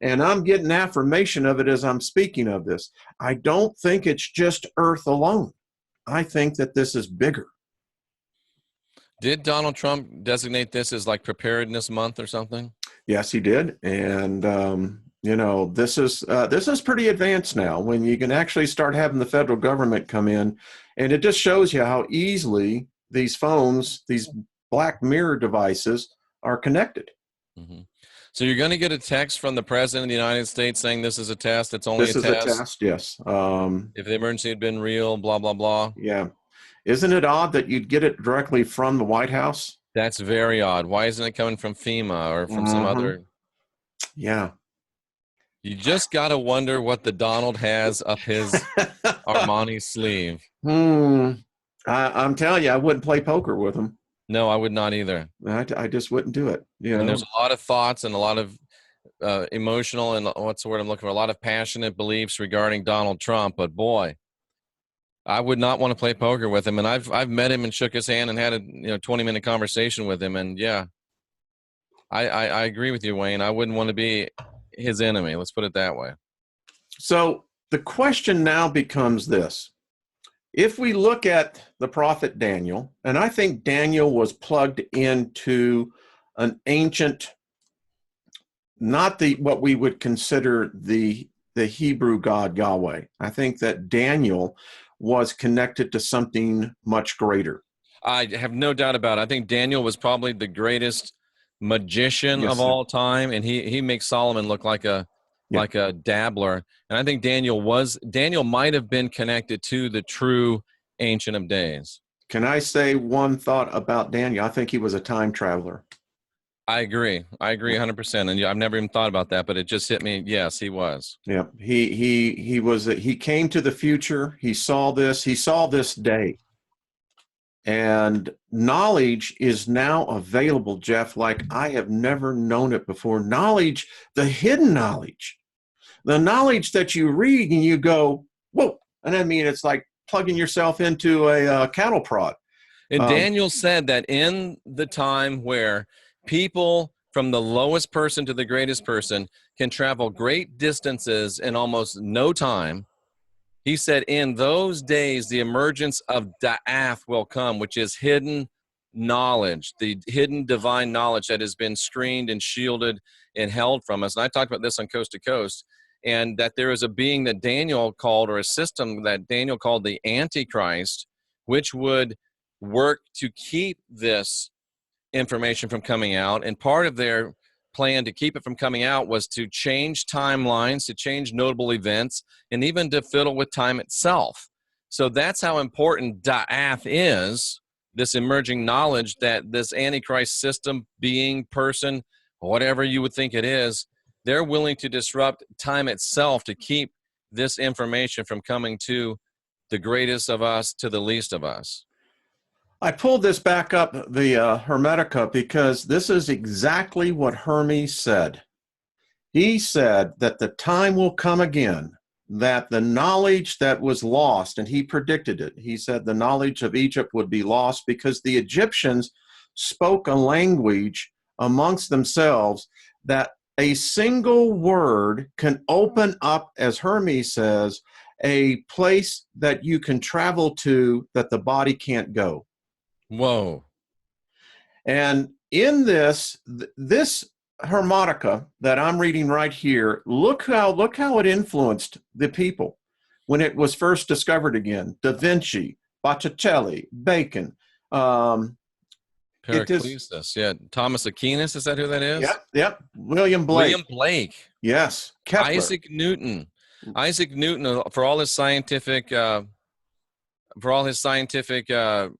And I'm getting affirmation of it as I'm speaking of this. I don't think it's just Earth alone. I think that this is bigger. Did Donald Trump designate this as like Preparedness Month or something? Yes, he did. And, this is pretty advanced now when you can actually start having the federal government come in. And it just shows you how easily these phones, these black mirror devices, are connected. Mm-hmm. So you're going to get a text from the President of the United States saying this is a test. It's only a test. This is a test, yes. If the emergency had been real, blah, blah, blah. Yeah. Isn't it odd that you'd get it directly from the White House? That's very odd. Why isn't it coming from FEMA or from some other? Yeah. You just got to wonder what the Donald has up his Armani sleeve. I'm telling you, I wouldn't play poker with him. No, I would not either. I just wouldn't do it. And there's a lot of thoughts and a lot of emotional and what's the word I'm looking for? A lot of passionate beliefs regarding Donald Trump. But boy, I would not want to play poker with him. And I've met him and shook his hand and had a 20-minute conversation with him. And yeah, I agree with you, Wayne. I wouldn't want to be his enemy. Let's put it that way. So the question now becomes this. if we look at the prophet Daniel, and I think Daniel was plugged into an ancient, not the what we would consider the Hebrew God Yahweh. I think that Daniel was connected to something much greater. I have no doubt about it. I think Daniel was probably the greatest magician of all time, and he makes Solomon look like a dabbler. And I think Daniel might have been connected to the true Ancient of Days. Can I say one thought about Daniel? I think he was a time traveler. I agree 100%. And I've never even thought about that, but it just hit me. Yes, he was. Yeah, he came to the future. He saw this day. And knowledge is now available, Jeff, like I have never known it before. Knowledge, the hidden knowledge, the knowledge that you read and you go, whoa. And I mean, it's like plugging yourself into a cattle prod. And Daniel said that in the time where people from the lowest person to the greatest person can travel great distances in almost no time, he said in those days, the emergence of da'ath will come, which is hidden knowledge, the hidden divine knowledge that has been screened and shielded and held from us. And I talked about this on Coast to Coast, and that there is a being that Daniel called, or a system that Daniel called the Antichrist, which would work to keep this information from coming out. And part of their plan to keep it from coming out was to change timelines, to change notable events, and even to fiddle with time itself. So that's how important da'ath is, this emerging knowledge that this Antichrist system, being, person, whatever you would think it is, they're willing to disrupt time itself to keep this information from coming to the greatest of us to the least of us. I pulled this back up, the Hermetica, because this is exactly what Hermes said. He said that the time will come again, that the knowledge that was lost, and he predicted it. He said the knowledge of Egypt would be lost because the Egyptians spoke a language amongst themselves that a single word can open up, as Hermes says, a place that you can travel to that the body can't go. Whoa. And in this Hermetica that I'm reading right here, look how it influenced the people when it was first discovered again. Da Vinci, Botticelli, Bacon, Pericles, yeah. Thomas Aquinas, is that who that is? Yep. William Blake. Yes. Kepler. Isaac Newton, for all his scientific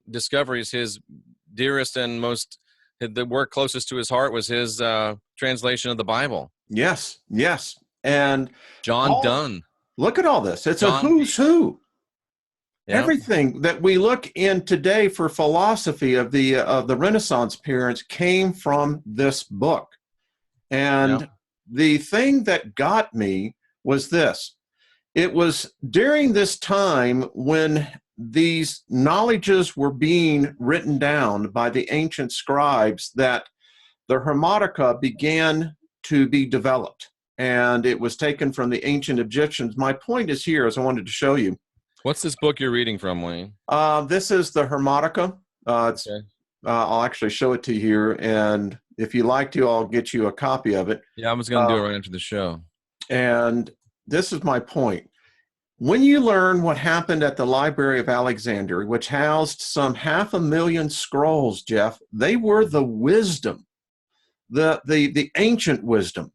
discoveries, his dearest and the work closest to his heart was his translation of the Bible. Yes. And John Donne. Look at all this. It's a who's who. Yeah. Everything that we look in today for philosophy of the Renaissance parents came from this book. And the thing that got me was this. It was during this time when these knowledges were being written down by the ancient scribes that the Hermetica began to be developed. And it was taken from the ancient Egyptians. My point is here, as I wanted to show you. What's this book you're reading from, Wayne? This is the Hermetica. Okay. I'll actually show it to you here. And if you like to, I'll get you a copy of it. Yeah, I was going to do it right after the show. And this is my point. When you learn what happened at the Library of Alexandria, which housed some 500,000 scrolls, Jeff, they were the wisdom, the ancient wisdom.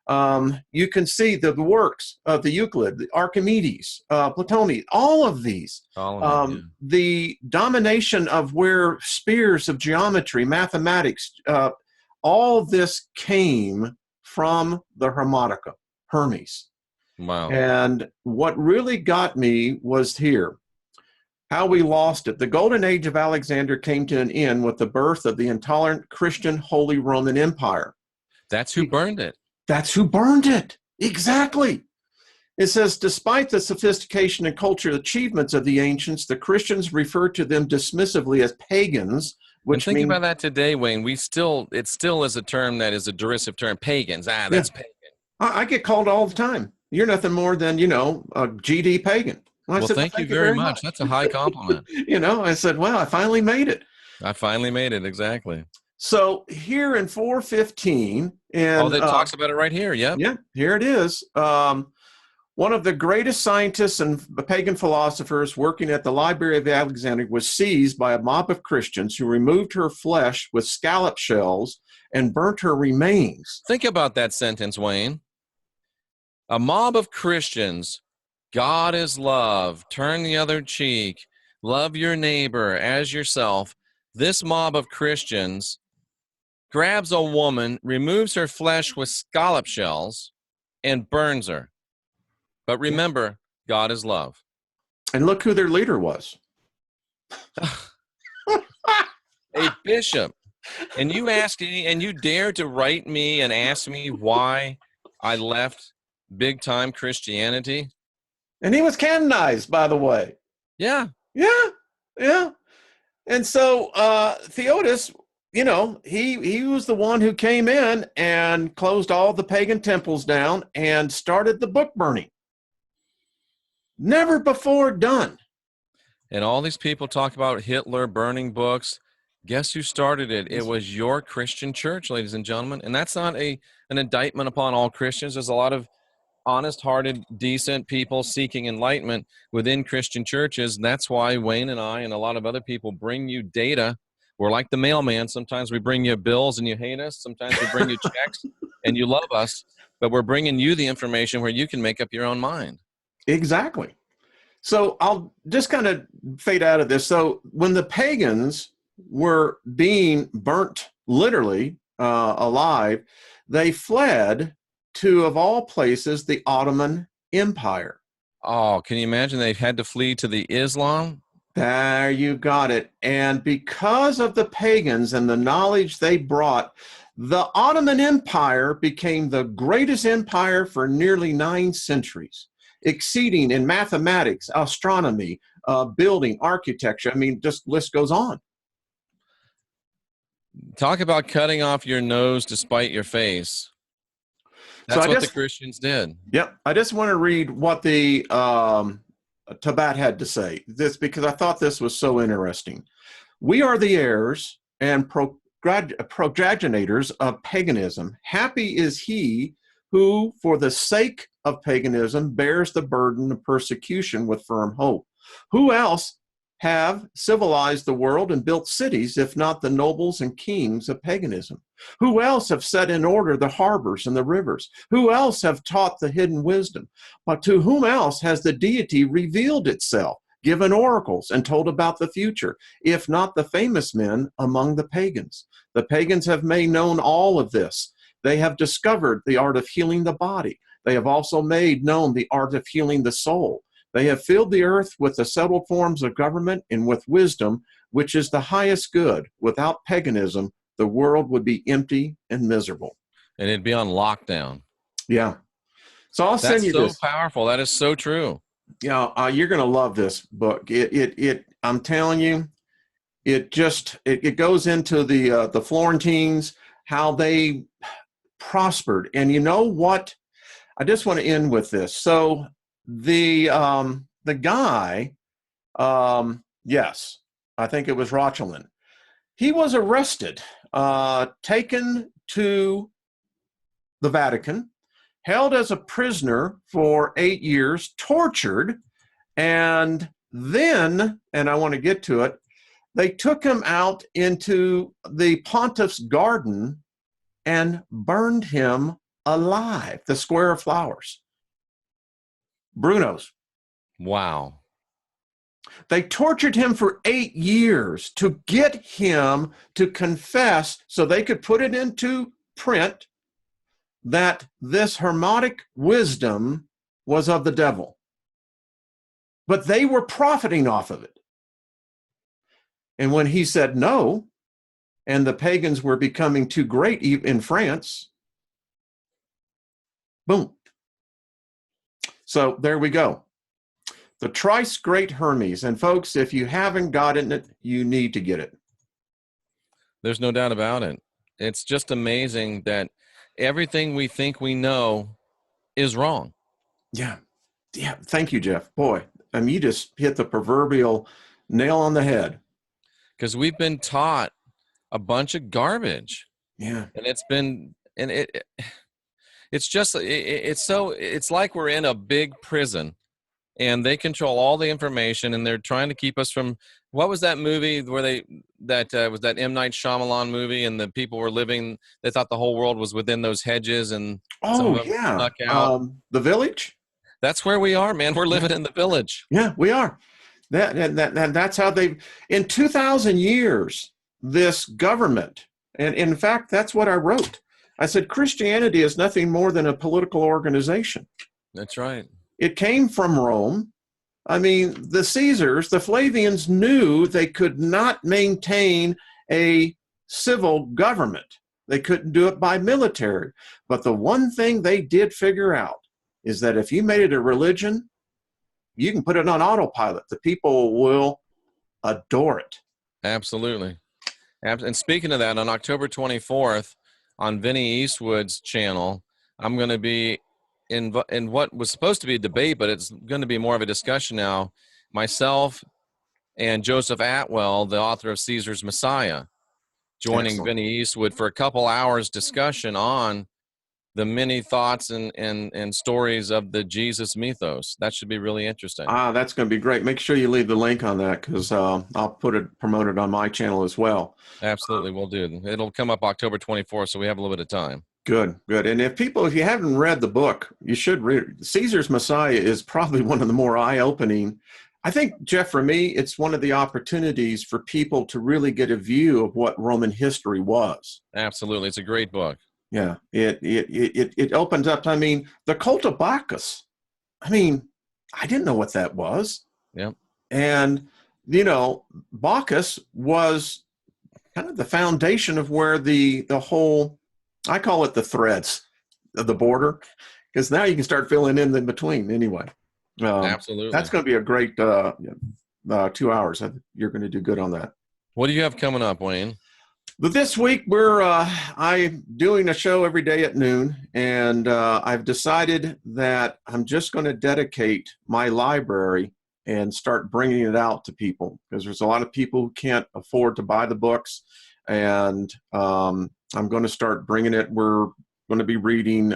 You can see the works of the Euclid, the Archimedes, Platonius, all of these. The domination of where spheres of geometry, mathematics, all this came from the Hermetica, Hermes. Wow. And what really got me was here, how we lost it. The golden age of Alexander came to an end with the birth of the intolerant Christian Holy Roman Empire. That's who burned it. That's who burned it. Exactly. It says, despite the sophistication and cultural achievements of the ancients, the Christians refer to them dismissively as pagans. Which think about that today, Wayne. It still is a term that is a derisive term. Pagans. That's pagan. I get called all the time. You're nothing more than, a GD pagan. I Well, said, well, thank you thank you very very much. much. That's a high compliment. I said, well, I finally made it. I finally made it. Exactly. So here in 415, Oh, and that talks about it right here. Yep. yeah, here it is. One of the greatest scientists and pagan philosophers working at the Library of Alexandria was seized by a mob of Christians who removed her flesh with scallop shells and burnt her remains. Think about that sentence, Wayne. A mob of Christians, God is love, turn the other cheek, love your neighbor as yourself. This mob of Christians grabs a woman, removes her flesh with scallop shells, and burns her. But remember, God is love. And look who their leader was. A bishop. And you dare to write me and ask me why I left big time Christianity? And he was canonized, by the way. Yeah. Yeah. And so Theodos, he was the one who came in and closed all the pagan temples down and started the book burning. Never before done. And all these people talk about Hitler burning books. Guess who started it? It was your Christian church, ladies and gentlemen. And that's not an indictment upon all Christians. There's a lot of honest-hearted, decent people seeking enlightenment within Christian churches. And that's why Wayne and I and a lot of other people bring you data. We're like the mailman. Sometimes we bring you bills and you hate us. Sometimes we bring you checks and you love us. But we're bringing you the information where you can make up your own mind. Exactly. So I'll just kind of fade out of this. So when the pagans were being burnt literally alive, they fled to, of all places, the Ottoman Empire. Oh, can you imagine they had to flee to the Islam? There you got it. And because of the pagans and the knowledge they brought, the Ottoman Empire became the greatest empire for nearly 9 centuries, exceeding in mathematics, astronomy, building, architecture. I mean, just list goes on. Talk about cutting off your nose to spite your face. That's what the Christians did. Yep. I just want to read what the Tabat had to say, this because I thought this was so interesting. We are the heirs and progenitors of paganism. Happy is he who, for the sake of paganism, bears the burden of persecution with firm hope. Who else have civilized the world and built cities, if not the nobles and kings of paganism? Who else have set in order the harbors and the rivers? Who else have taught the hidden wisdom? But to whom else has the deity revealed itself, given oracles, and told about the future, if not the famous men among the pagans? The pagans have made known all of this. They have discovered the art of healing the body. They have also made known the art of healing the soul. They have filled the earth with the settled forms of government and with wisdom, which is the highest good. Without paganism, the world would be empty and miserable. And it'd be on lockdown. Yeah. So I'll send you this. That's so powerful. That is so true. Yeah, you're going to love this book. I'm telling you, it goes into the Florentines, how they prospered. And you know what? I just want to end with this. So the guy, yes, I think it was Rochelin. He was arrested, taken to the Vatican, held as a prisoner for 8 years, tortured, and then, and I want to get to it, they took him out into the Pontiff's garden and burned him alive, the Square of Flowers. Bruno's. Wow. They tortured him for 8 years to get him to confess so they could put it into print that this hermetic wisdom was of the devil. But they were profiting off of it. And when he said no, and the pagans were becoming too great in France, boom. So there we go. The Thrice Great Hermes. And folks, if you haven't gotten it, you need to get it. There's no doubt about it. It's just amazing that everything we think we know is wrong. Yeah. Yeah. Thank you, Jeff. Boy, I mean, you just hit the proverbial nail on the head. Because we've been taught a bunch of garbage. Yeah. And it's just, it's like we're in a big prison and they control all the information and they're trying to keep us from, what was that movie where was that M. Night Shyamalan movie and the people were living, they thought the whole world was within those hedges and some Oh, of them yeah. snuck out. The Village? That's where we are, man. We're living in the village. Yeah, we are. That's how in 2,000 years, this government, and in fact, that's what I wrote. I said, Christianity is nothing more than a political organization. That's right. It came from Rome. I mean, the Caesars, the Flavians knew they could not maintain a civil government. They couldn't do it by military. But the one thing they did figure out is that if you made it a religion, you can put it on autopilot. The people will adore it. Absolutely. And speaking of that, on October 24th, on Vinnie Eastwood's channel, I'm going to be in what was supposed to be a debate, but it's going to be more of a discussion now. Myself and Joseph Atwell, the author of Caesar's Messiah, joining Excellent. Vinnie Eastwood for a couple hours discussion on the many thoughts and stories of the Jesus mythos. That should be really interesting. That's going to be great. Make sure you leave the link on that because I'll promote it on my channel as well. Absolutely, we'll do. It'll come up October 24th, so we have a little bit of time. Good. And if you haven't read the book, you should read it. Caesar's Messiah is probably one of the more eye-opening. I think, Jeff, for me, it's one of the opportunities for people to really get a view of what Roman history was. Absolutely. It's a great book. Yeah, it opens up. I mean, the cult of Bacchus. I mean, I didn't know what that was. Yep. And, Bacchus was kind of the foundation of where the whole, I call it the threads of the border, because now you can start filling in between anyway. Absolutely. That's going to be a great 2 hours. You're going to do good on that. What do you have coming up, Wayne? But this week I'm doing a show every day at noon, and I've decided that I'm just going to dedicate my library and start bringing it out to people because there's a lot of people who can't afford to buy the books, and I'm going to start bringing it. We're going to be reading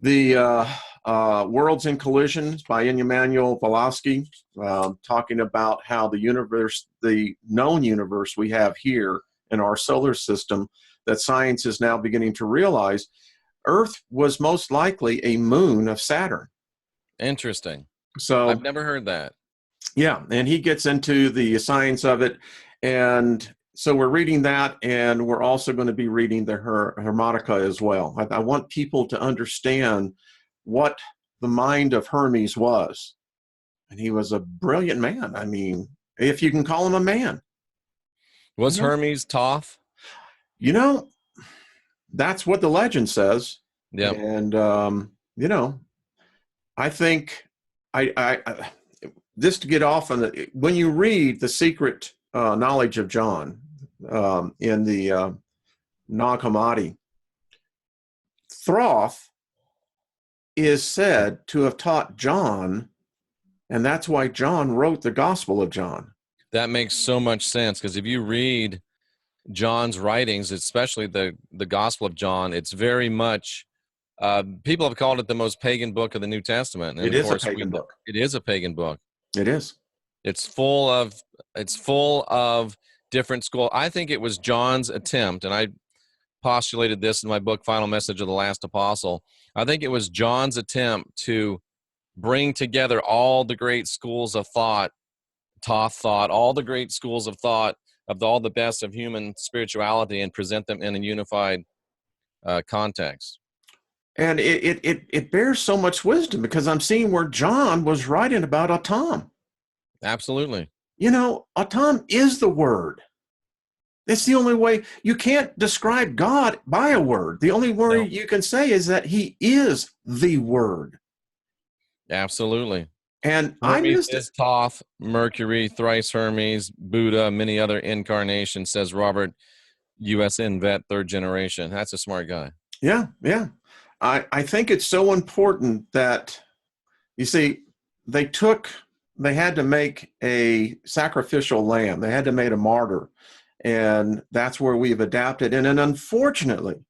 the Worlds in Collisions by Emanuel Pulaski, talking about how the universe, the known universe we have here in our solar system that science is now beginning to realize, Earth was most likely a moon of Saturn. Interesting. So I've never heard that. Yeah, and he gets into the science of it. And so we're reading that, and we're also going to be reading the Hermetica as well. I want people to understand what the mind of Hermes was. And he was a brilliant man. I mean, if you can call him a man. Was Hermes Thoth? That's what the legend says. Yeah. And, I think I just to get off on when you read The Secret Knowledge of John in the Nag Hammadi, Thoth is said to have taught John, and that's why John wrote the Gospel of John. That makes so much sense because if you read John's writings, especially the Gospel of John, it's very much people have called it the most pagan book of the New Testament. And it is a pagan book. It is a pagan book. It is. It's full of different schools. I think it was John's attempt, and I postulated this in my book, Final Message of the Last Apostle. I think it was John's attempt to bring together all the great schools of thought, Thoth thought, all the great schools of thought of all the best of human spirituality and present them in a unified context. And it bears so much wisdom because I'm seeing where John was writing about ATUM. Absolutely. ATUM is the word. It's the only way. You can't describe God by a word. The only word you can say is that he is the word. Absolutely. And Hermes is Thoth, Mercury, thrice Hermes, Buddha, many other incarnations, says Robert, USN vet, third generation. That's a smart guy. Yeah. I think it's so important that, you see, they had to make a sacrificial lamb. They had to make a martyr. And that's where we've adapted. And then unfortunately,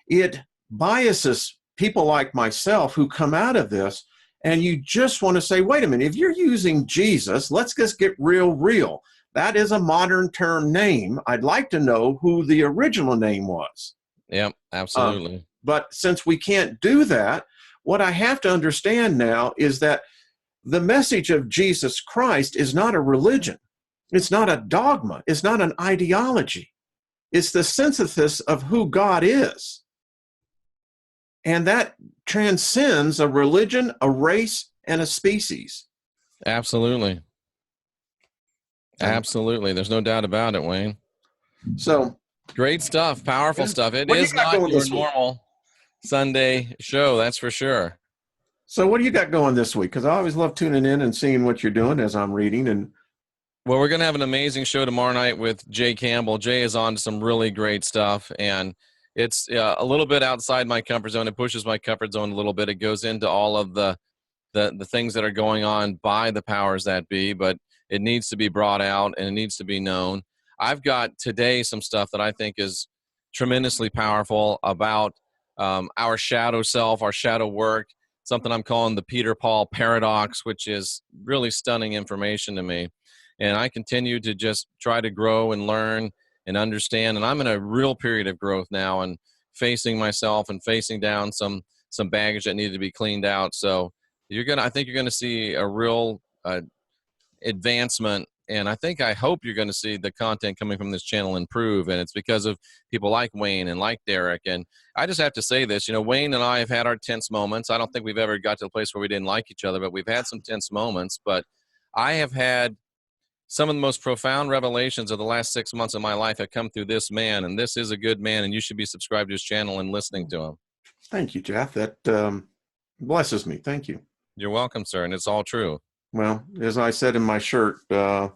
it biases people like myself who come out of this, and you just want to say, wait a minute, if you're using Jesus, let's just get real. That is a modern term name. I'd like to know who the original name was. Yep, absolutely. But since we can't do that, what I have to understand now is that the message of Jesus Christ is not a religion. It's not a dogma. It's not an ideology. It's the synthesis of who God is. And that transcends a religion, a race, and a species. Absolutely. Absolutely. There's no doubt about it, Wayne. So great stuff. Powerful stuff. It is not your normal Sunday show, that's for sure. So what do you got going this week? Because I always love tuning in and seeing what you're doing as I'm reading. And well, we're going to have an amazing show tomorrow night with Jay Campbell. Jay is on to some really great stuff, and it's a little bit outside my comfort zone. It pushes my comfort zone a little bit. It goes into all of the things that are going on by the powers that be, but it needs to be brought out and it needs to be known. I've got today some stuff that I think is tremendously powerful about our shadow self, our shadow work, something I'm calling the Peter Paul paradox, which is really stunning information to me. And I continue to just try to grow and learn and understand. And I'm in a real period of growth now and facing myself and facing down some baggage that needed to be cleaned out. So I think you're gonna see a real advancement. And I hope you're going to see the content coming from this channel improve. And it's because of people like Wayne and like Derek. And I just have to say this, Wayne and I have had our tense moments. I don't think we've ever got to a place where we didn't like each other, but we've had some tense moments. But I have had some of the most profound revelations of the last 6 months of my life have come through this man. And this is a good man. And you should be subscribed to his channel and listening to him. Thank you, Jeff. That blesses me. Thank you. You're welcome, sir. And it's all true. Well, as I said in my shirt, I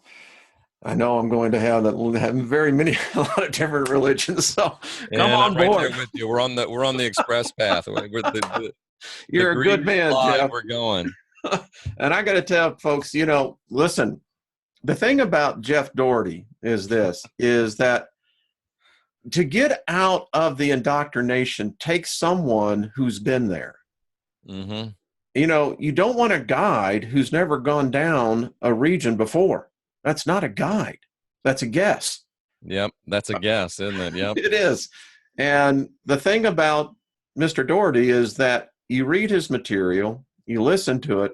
know I'm going to have a lot of different religions. So come on board. Right there with you. We're on the express path. You're a good man, Jeff. We're going. And I got to tell folks, listen. The thing about Jeff Doherty is that to get out of the indoctrination takes someone who's been there. Mm-hmm. You don't want a guide who's never gone down a region before. That's not a guide. That's a guess. Yep. That's a guess, isn't it? Yep. It is. And the thing about Mr. Doherty is that you read his material, you listen to it,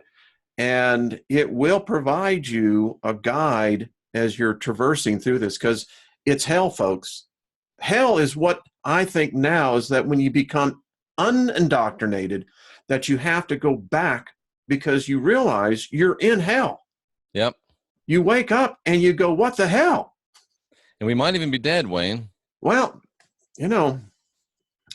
and it will provide you a guide as you're traversing through this, because it's hell, folks. Hell is what I think now is that when you become unindoctrinated, that you have to go back because you realize you're in hell. Yep. You wake up and you go, what the hell? And we might even be dead, Wayne. Well,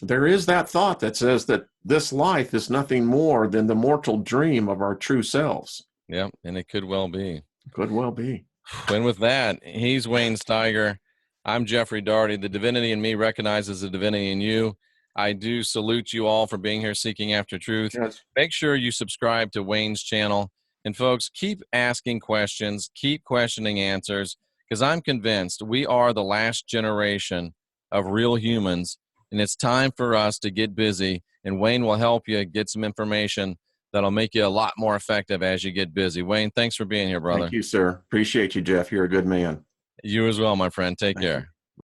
there is that thought that says that this life is nothing more than the mortal dream of our true selves. Yep, and it could well be. Could well be. And with that, he's Wayne Steiger. I'm Jeffrey Doherty. The divinity in me recognizes the divinity in you. I do salute you all for being here seeking after truth. Yes. Make sure you subscribe to Wayne's channel. And folks, keep asking questions, keep questioning answers, because I'm convinced we are the last generation of real humans, and it's time for us to get busy, and Wayne will help you get some information that'll make you a lot more effective as you get busy. Wayne, thanks for being here, brother. Thank you, sir. Appreciate you, Jeff. You're a good man. You as well, my friend. Take care.